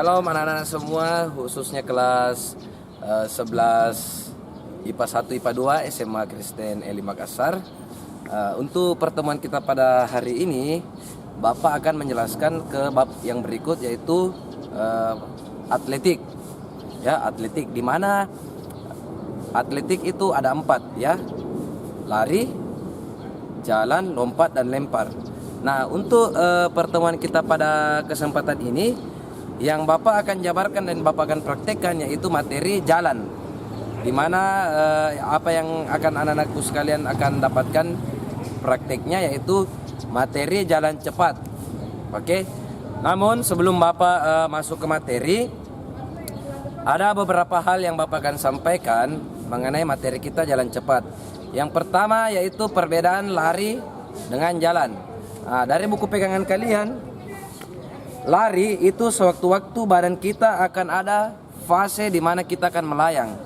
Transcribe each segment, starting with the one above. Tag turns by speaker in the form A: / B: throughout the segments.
A: Shalom anak-anak semua, khususnya kelas 11 IPA 1 IPA 2 SMA Kristen Eli Makassar. Untuk pertemuan kita pada hari ini, Bapak akan menjelaskan ke bab yang berikut, yaitu atletik. Ya, atletik, di mana atletik itu ada 4 ya. Lari, jalan, lompat, dan lempar. Nah, untuk pertemuan kita pada kesempatan ini, yang Bapak akan jabarkan dan Bapak akan praktekkan yaitu materi jalan, di mana apa yang akan anak-anakku sekalian akan dapatkan prakteknya yaitu materi jalan cepat. Oke. Namun sebelum Bapak masuk ke materi, ada beberapa hal yang Bapak akan sampaikan mengenai materi kita jalan cepat. Yang pertama yaitu perbedaan lari dengan jalan. Nah, dari buku pegangan kalian, lari itu sewaktu-waktu badan kita akan ada fase di mana kita akan melayang.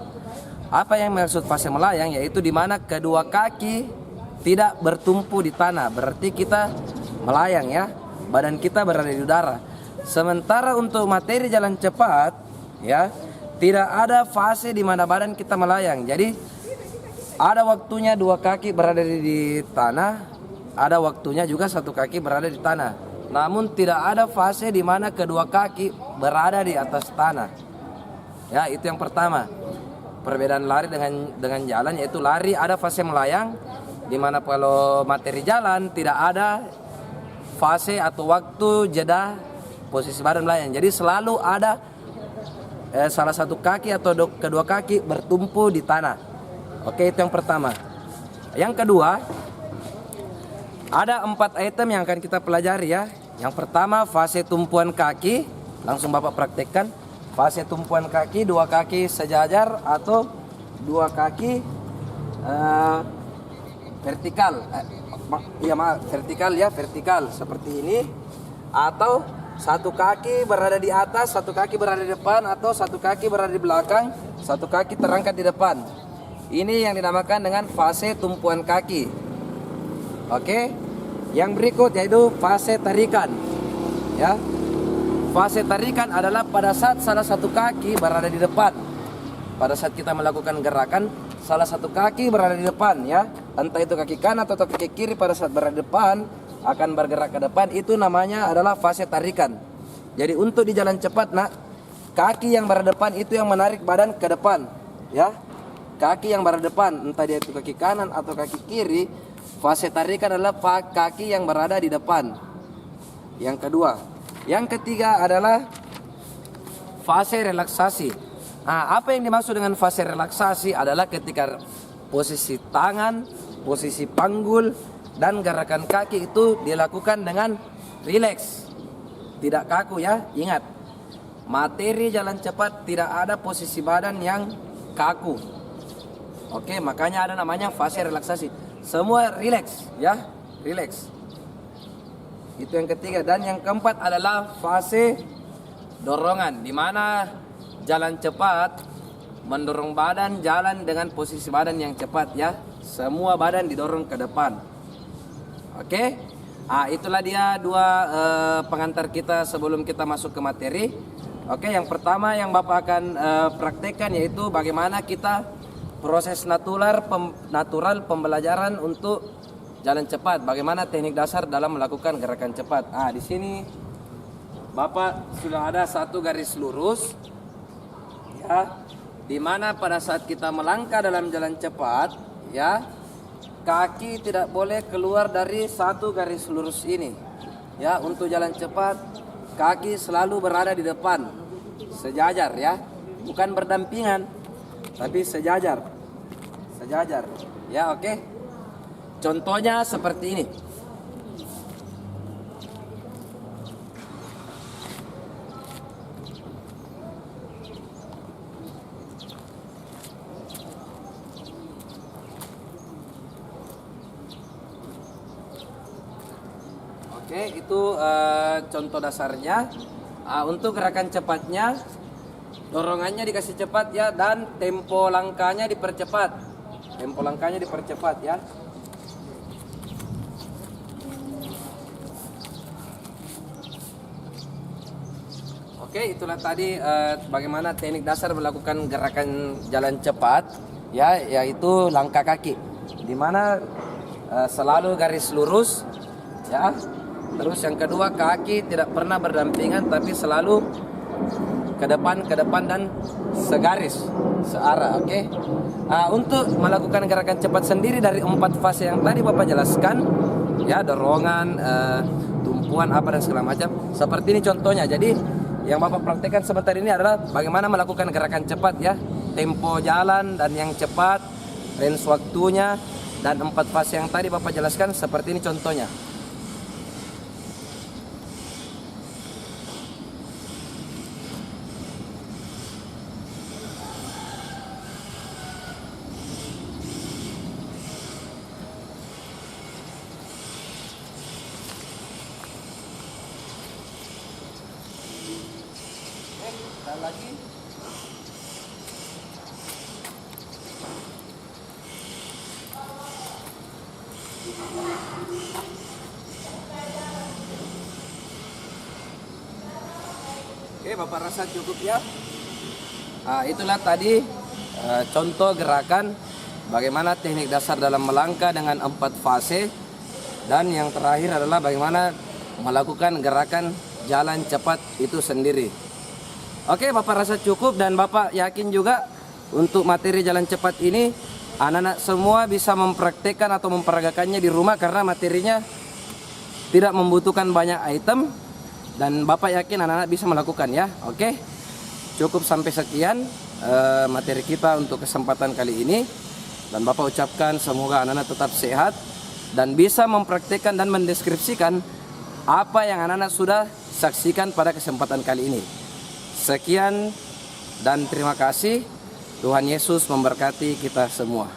A: Apa yang maksud fase melayang? Yaitu di mana kedua kaki tidak bertumpu di tanah. Berarti kita melayang ya. Badan kita berada di udara. Sementara untuk materi jalan cepat ya, tidak ada fase di mana badan kita melayang. Jadi ada waktunya dua kaki berada di tanah, ada waktunya juga satu kaki berada di tanah. Namun tidak ada fase di mana kedua kaki berada di atas tanah. Ya, itu yang pertama. Perbedaan lari dengan jalan, yaitu lari ada fase melayang, di mana kalau materi jalan tidak ada fase atau waktu jeda posisi badan melayang. Jadi selalu ada salah satu kaki atau kedua kaki bertumpu di tanah. Oke, itu yang pertama. Yang kedua, ada 4 item yang akan kita pelajari ya. Yang pertama, fase tumpuan kaki. Langsung Bapak praktekkan. Fase tumpuan kaki, 2 kaki sejajar atau 2 kaki vertikal. Vertikal ya, vertikal seperti ini. Atau 1 kaki berada di atas, 1 kaki berada di depan, atau 1 kaki berada di belakang, 1 kaki terangkat di depan. Ini yang dinamakan dengan fase tumpuan kaki. Oke. Yang berikut yaitu fase tarikan. Ya. Fase tarikan adalah pada saat salah satu kaki berada di depan. Pada saat kita melakukan gerakan, salah satu kaki berada di depan ya. Entah itu kaki kanan atau kaki kiri, pada saat berada di depan akan bergerak ke depan, itu namanya adalah fase tarikan. Jadi untuk di jalan cepat, kaki yang berada depan itu yang menarik badan ke depan, ya. Kaki yang berada depan, entah dia itu kaki kanan atau kaki kiri, fase tarikan adalah kaki yang berada di depan. Yang kedua. Yang ketiga adalah fase relaksasi. Nah, apa yang dimaksud dengan fase relaksasi adalah ketika posisi tangan, posisi panggul, dan gerakan kaki itu dilakukan dengan rileks, tidak kaku ya. Ingat, materi jalan cepat tidak ada posisi badan yang kaku. Oke, makanya ada namanya fase relaksasi. Semua rileks ya, rileks. Itu yang ketiga. Dan yang keempat adalah fase dorongan, di mana jalan cepat mendorong badan jalan dengan posisi badan yang cepat ya. Semua badan didorong ke depan. Oke. Itulah dia 2 pengantar kita sebelum kita masuk ke materi. Oke, yang pertama yang Bapak akan praktekkan yaitu bagaimana kita proses natural pembelajaran untuk jalan cepat. Bagaimana teknik dasar dalam melakukan gerakan cepat. Di sini Bapak sudah ada 1 garis lurus ya, di mana pada saat kita melangkah dalam jalan cepat ya, kaki tidak boleh keluar dari 1 garis lurus ini. Ya, untuk jalan cepat kaki selalu berada di depan, sejajar ya, bukan berdampingan, tapi sejajar. Sejajar. Ya, oke. Contohnya seperti ini. Oke, itu contoh dasarnya. Untuk gerakan cepatnya, dorongannya dikasih cepat ya, dan tempo langkahnya dipercepat. Tempo langkahnya dipercepat ya. Oke, itulah tadi bagaimana teknik dasar melakukan gerakan jalan cepat, ya, yaitu langkah kaki, di mana selalu garis lurus, ya. Terus yang kedua, kaki tidak pernah berdampingan, tapi selalu ke depan dan segaris, searah. Oke. Untuk melakukan gerakan cepat sendiri dari 4 fase yang tadi Bapak jelaskan, ya, dorongan, tumpuan apa dan segala macam. Seperti ini contohnya. Jadi yang Bapak praktekkan sebentar ini adalah bagaimana melakukan gerakan cepat, ya, tempo jalan dan yang cepat, range waktunya, dan 4 fase yang tadi Bapak jelaskan. Seperti ini contohnya. Lagi. Oke, Bapak rasa cukup ya. Itulah tadi contoh gerakan bagaimana teknik dasar dalam melangkah dengan 4 fase, dan yang terakhir adalah bagaimana melakukan gerakan jalan cepat itu sendiri. Oke, Bapak rasa cukup, dan Bapak yakin juga untuk materi jalan cepat ini anak-anak semua bisa mempraktekkan atau memperagakannya di rumah karena materinya tidak membutuhkan banyak item, dan Bapak yakin anak-anak bisa melakukan, ya. Oke, cukup sampai sekian materi kita untuk kesempatan kali ini, dan Bapak ucapkan semoga anak-anak tetap sehat dan bisa mempraktekkan dan mendeskripsikan apa yang anak-anak sudah saksikan pada kesempatan kali ini. Sekian dan terima kasih. Tuhan Yesus memberkati kita semua.